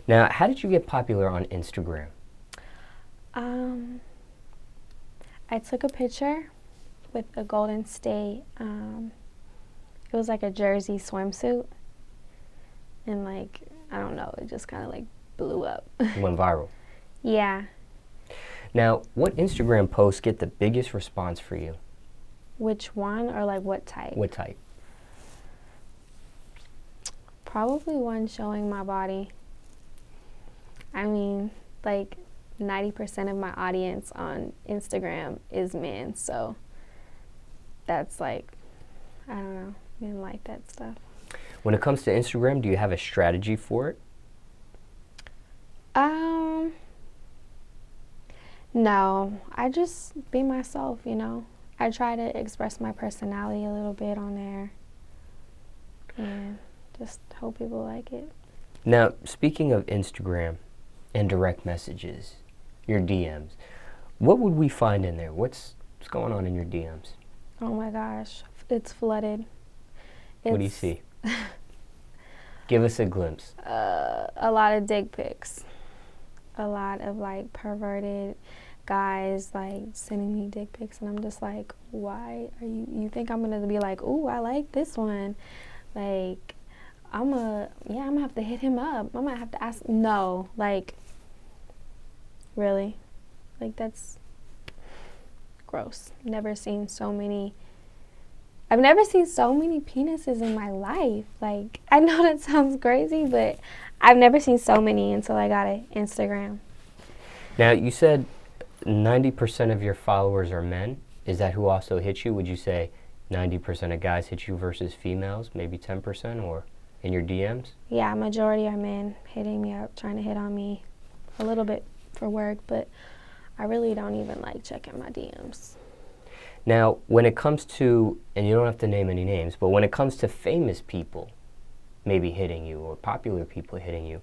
Now, how did you get popular on Instagram? Um, I took a picture with a Golden State. It was like a jersey swimsuit, and like I don't know, it just kind of like blew up. Went viral. Yeah. Now, what Instagram posts get the biggest response for you? Which one or like what type? What type? Probably one showing my body. I mean, like 90% of my audience on Instagram is men, so that's like, I don't know, men like that stuff. When it comes to Instagram, do you have a strategy for it? No, I just be myself, you know. I try to express my personality a little bit on there and just hope people like it. Now, speaking of Instagram and direct messages, your DMs, what would we find in there? What's going on in your DMs? Oh my gosh, it's flooded. What do you see? Give us a glimpse. A lot of dick pics. A lot of like perverted guys like sending me dick pics, and I'm just like, why are you think I'm gonna be like, ooh, I like this one, like I'm gonna have to hit him up, I'm gonna have to ask. No, like really, like that's gross. I've never seen so many penises in my life. Like, I know that sounds crazy, but I've never seen so many until I got an Instagram. Now, you said 90% of your followers are men. Is that who also hit you? Would you say 90% of guys hit you versus females, maybe 10%, or in your DMs? Yeah, majority are men hitting me up, trying to hit on me a little bit for work, but I really don't even like checking my DMs. Now, when it comes to, and you don't have to name any names, but when it comes to famous people maybe hitting you or popular people hitting you,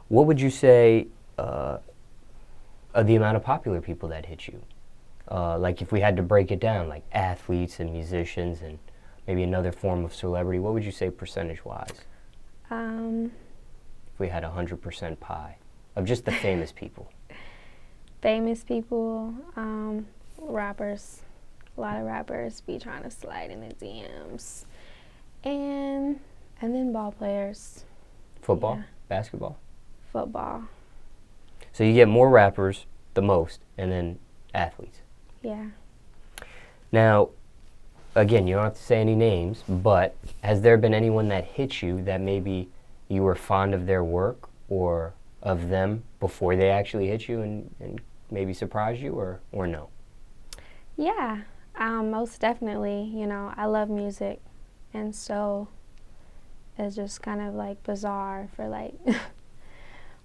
what would you say the amount of popular people that hit you? Like if we had to break it down, like athletes and musicians and maybe another form of celebrity, what would you say percentage-wise? If we had 100% pie of just the famous people. Famous people, rappers. A lot of rappers be trying to slide in the DMs. And then ball players. Football? Yeah. Basketball? Football. So you get more rappers, the most, and then athletes. Yeah. Now, again, you don't have to say any names, but has there been anyone that hit you that maybe you were fond of their work or of them before they actually hit you and maybe surprised you, or no? Yeah, most definitely. You know, I love music, and so it's just kind of like bizarre for like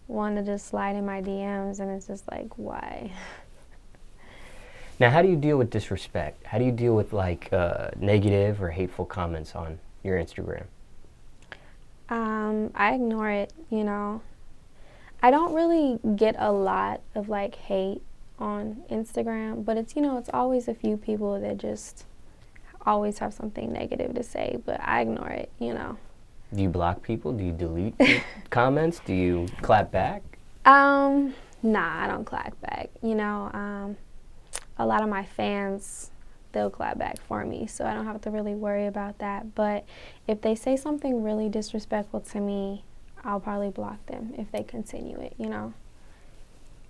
one to just slide in my DMs, and it's just like, why? Now, how do you deal with disrespect? How do you deal with like negative or hateful comments on your Instagram? I ignore it, you know. I don't really get a lot of like hate on Instagram, but it's, you know, it's always a few people that just always have something negative to say, but I ignore it, you know. Do you block people? Do you delete comments? Do you clap back? Nah, I don't clap back. You know, a lot of my fans, they'll clap back for me, so I don't have to really worry about that. But if they say something really disrespectful to me, I'll probably block them if they continue it, you know.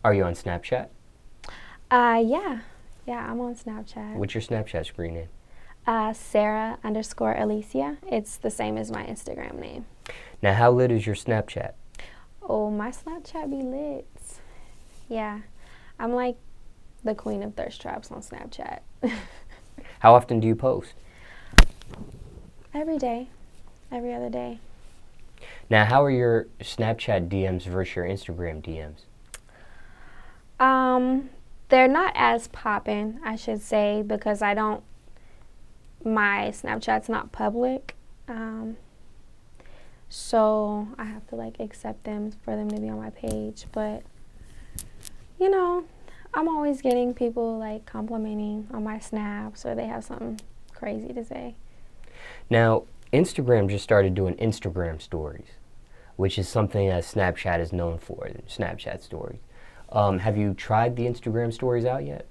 Are you on Snapchat? Yeah, I'm on Snapchat. What's your Snapchat screen name? Sarah_Alyssia. It's the same as my Instagram name. Now, how lit is your Snapchat? Oh, my Snapchat be lit. Yeah, I'm like the queen of thirst traps on Snapchat. How often do you post? Every day, every other day. Now, how are your Snapchat DMs versus your Instagram DMs? They're not as poppin', I should say, because my Snapchat's not public. So I have to like accept them for them to be on my page. But, you know, I'm always getting people like complimenting on my snaps, or they have something crazy to say. Now, Instagram just started doing Instagram stories. which is something that Snapchat is known for, Snapchat stories. Have you tried the Instagram stories out yet?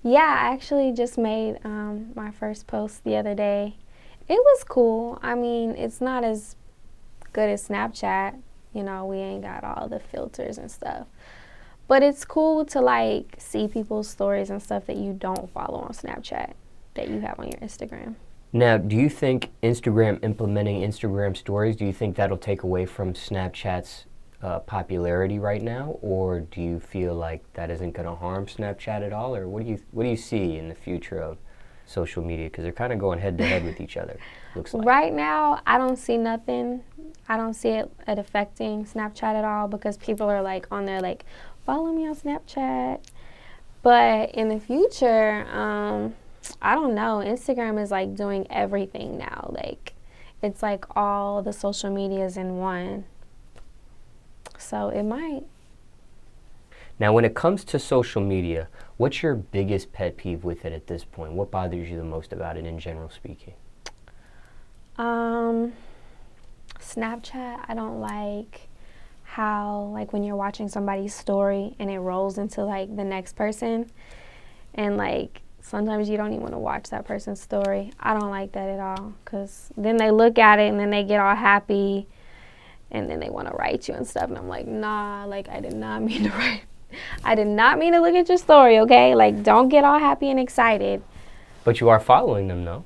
Yeah, I actually just made my first post the other day. It was cool. I mean, it's not as good as Snapchat. You know, we ain't got all the filters and stuff. But it's cool to like see people's stories and stuff that you don't follow on Snapchat that you have on your Instagram. Now, do you think Instagram implementing Instagram stories, do you think that'll take away from Snapchat's popularity right now, or do you feel like that isn't going to harm Snapchat at all, or what do you see in the future of social media? Because they're kind of going head to head with each other. Looks like. Right now, I don't see nothing. I don't see it affecting Snapchat at all because people are like on there like, follow me on Snapchat. But in the future, I don't know. Instagram is like doing everything now. Like, it's like all the social medias in one. So it might. Now, when it comes to social media, what's your biggest pet peeve with it at this point? What bothers you the most about it in general speaking? Snapchat, I don't like how, like, when you're watching somebody's story and it rolls into, like, the next person. And, like, sometimes you don't even want to watch that person's story. I don't like that at all because then they look at it and then they get all happy and then they want to write you and stuff. And I'm like, nah, like, I did not mean to write. I did not mean to look at your story, okay? Like, don't get all happy and excited. But you are following them, though.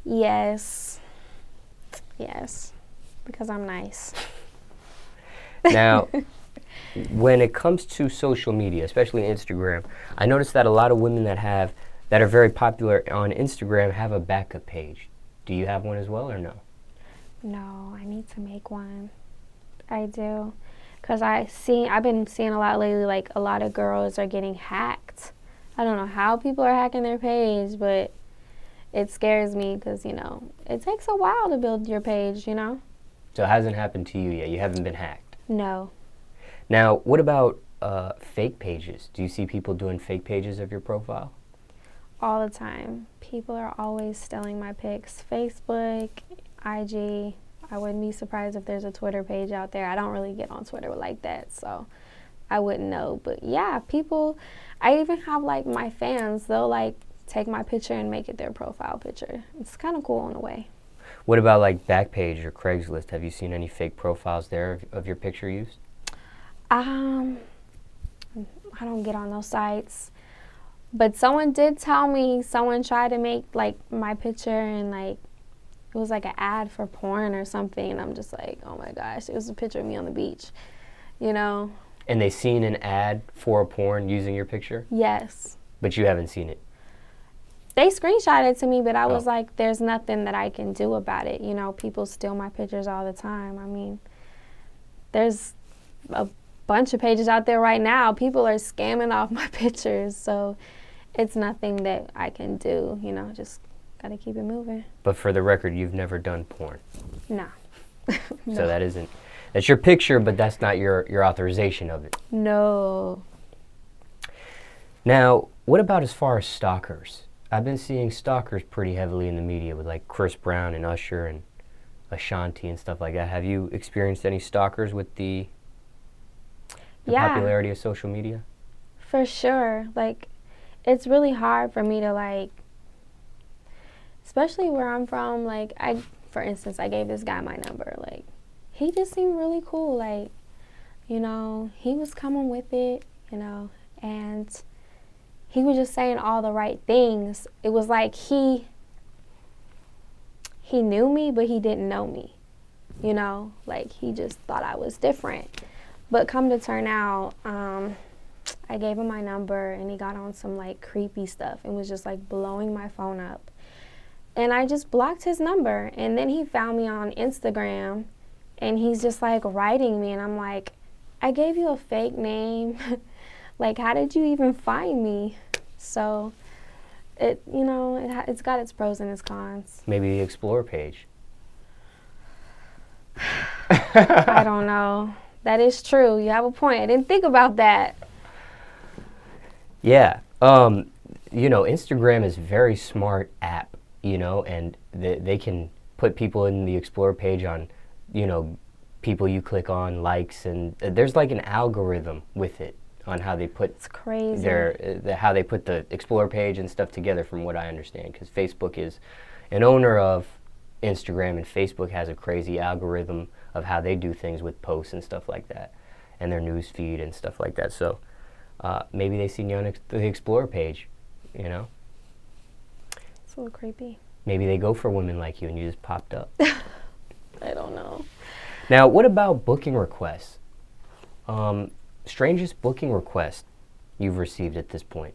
Yes, because I'm nice. Now, when it comes to social media, especially Instagram, I noticed that a lot of women that are very popular on Instagram have a backup page. Do you have one as well or no? No, I need to make one. I do. Because I've been seeing a lot lately, like a lot of girls are getting hacked. I don't know how people are hacking their page, but it scares me because, you know, it takes a while to build your page, you know? So it hasn't happened to you yet. You haven't been hacked. No. Now, what about fake pages? Do you see people doing fake pages of your profile? All the time. People are always stealing my pics. Facebook, IG. I wouldn't be surprised if there's a Twitter page out there. I don't really get on Twitter like that, so I wouldn't know. But yeah, people, I even have like my fans, they'll like take my picture and make it their profile picture. It's kind of cool in a way. What about like Backpage or Craigslist? Have you seen any fake profiles there of your picture used? I don't get on those sites. But someone did tell me someone tried to make like my picture and like it was like an ad for porn or something, and I'm just like, oh my gosh, it was a picture of me on the beach, you know? And they seen an ad for a porn using your picture? Yes. But you haven't seen it? They screenshot it to me, but I was like, there's nothing that I can do about it. You know, people steal my pictures all the time. I mean, there's a bunch of pages out there right now. People are scamming off my pictures, so it's nothing that I can do, you know, just gotta keep it moving. But for the record, you've never done porn? No. No. So that's your picture, but that's not your authorization of it? No. Now, what about as far as stalkers? I've been seeing stalkers pretty heavily in the media with like Chris Brown and Usher and Ashanti and stuff like that. Have you experienced any stalkers with the popularity of social media? For sure. Like, it's really hard for me to like, especially where I'm from, like, for instance, I gave this guy my number. Like, he just seemed really cool. Like, you know, he was coming with it, you know, and he was just saying all the right things. It was like he knew me, but he didn't know me, you know? Like, he just thought I was different. But come to turn out, I gave him my number, and he got on some, like, creepy stuff and was just, like, blowing my phone up. And I just blocked his number. And then he found me on Instagram, and he's just, like, writing me. And I'm like, I gave you a fake name. Like, how did you even find me? So, it's got its pros and its cons. Maybe the Explore page. I don't know. That is true. You have a point. I didn't think about that. Yeah. You know, Instagram is a very smart app, you know, and they can put people in the Explore page on, you know, people you click on, likes, and there's like an algorithm with it on how they put It's crazy. how they put the Explore page and stuff together, from what I understand, because Facebook is an owner of Instagram, and Facebook has a crazy algorithm of how they do things with posts and stuff like that, and their news feed and stuff like that. So maybe they seen you on the Explore page, you know? It's a little creepy. Maybe they go for women like you and you just popped up. I don't know. Now, what about booking requests? Strangest booking request you've received at this point?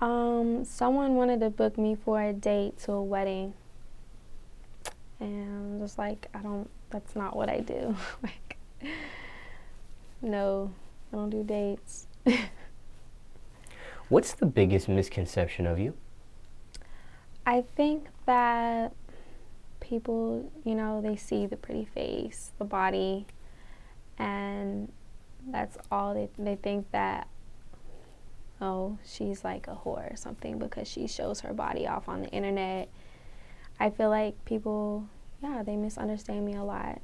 Someone wanted to book me for a date to a wedding. And I'm just like, that's not what I do. Like, no, I don't do dates. What's the biggest misconception of you? I think that people, they see the pretty face, the body, and that's all they think that, oh, she's like a whore or something because she shows her body off on the internet. I feel like people, they misunderstand me a lot.